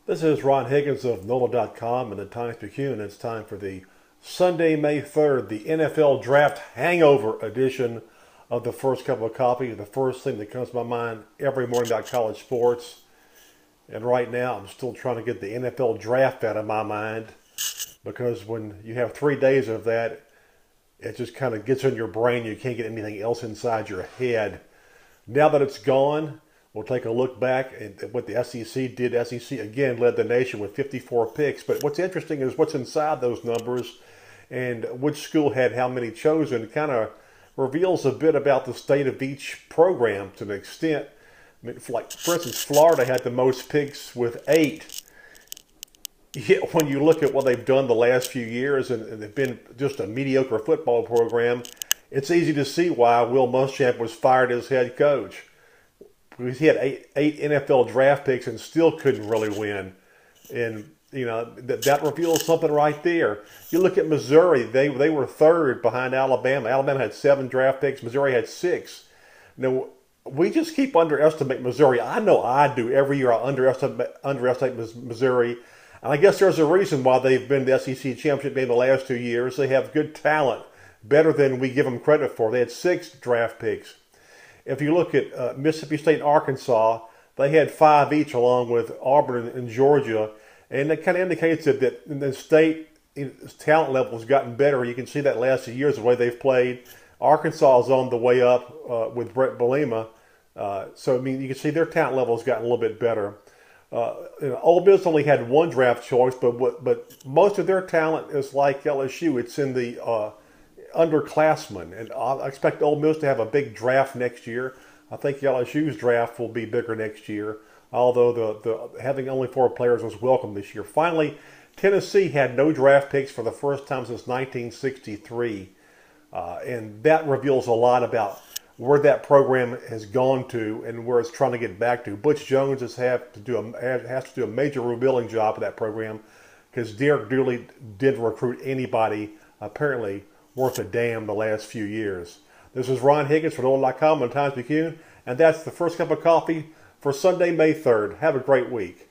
This is Ron Higgins of NOLA.com and the Times-Picayune. It's time for the Sunday, May 3rd, the NFL Draft Hangover edition of the First Cup of Coffee. The first thing that comes to my mind every morning about college sports. And right now, I'm still trying to get the NFL Draft out of my mind because when you have 3 days of that, it just kind of gets in your brain. You can't get anything else inside your head. Now that it's gone, we'll take a look back at what the SEC did. SEC, again, led the nation with 54 picks. But what's interesting is what's inside those numbers and which school had how many chosen. Kind of reveals a bit about the state of each program to an extent. I mean, like, for instance, Florida had the most picks with 8. Yet when you look at what they've done the last few years, and they've been just a mediocre football program, it's easy to see why Will Muschamp was fired as head coach. Because he had eight NFL draft picks and still couldn't really win. And, you know, that reveals something right there. You look at Missouri, they were third behind Alabama. Alabama had 7 draft picks. Missouri had 6. Now, we just keep underestimating Missouri. I know I do. Every year I underestimate Missouri. And I guess there's a reason why they've been the SEC championship game the last 2 years. They have good talent, better than we give them credit for. They had 6 draft picks. If you look at Mississippi State and Arkansas, they had 5 each along with Auburn and Georgia. And that kind of indicates that the state talent level has gotten better. You can see that last few years, the way they've played. Arkansas is on the way up with Brett Bielema. So, I mean, you can see their talent level has gotten a little bit better. Ole Miss only had 1 draft choice, but most of their talent is like LSU. It's in the underclassmen, and I expect Ole Miss to have a big draft next year. I think LSU's draft will be bigger next year, although the having only 4 players was welcome this year. Finally, Tennessee had no draft picks for the first time since 1963, and that reveals a lot about where that program has gone to and where it's trying to get back to. Butch Jones has to do a major rebuilding job for that program because Derek Dooley didn't recruit anybody apparently worth a damn the last few years. This is Ron Higgins from NOLA.com and Times-Picayune, and that's the First Cup of Coffee for Sunday, May 3rd. Have a great week.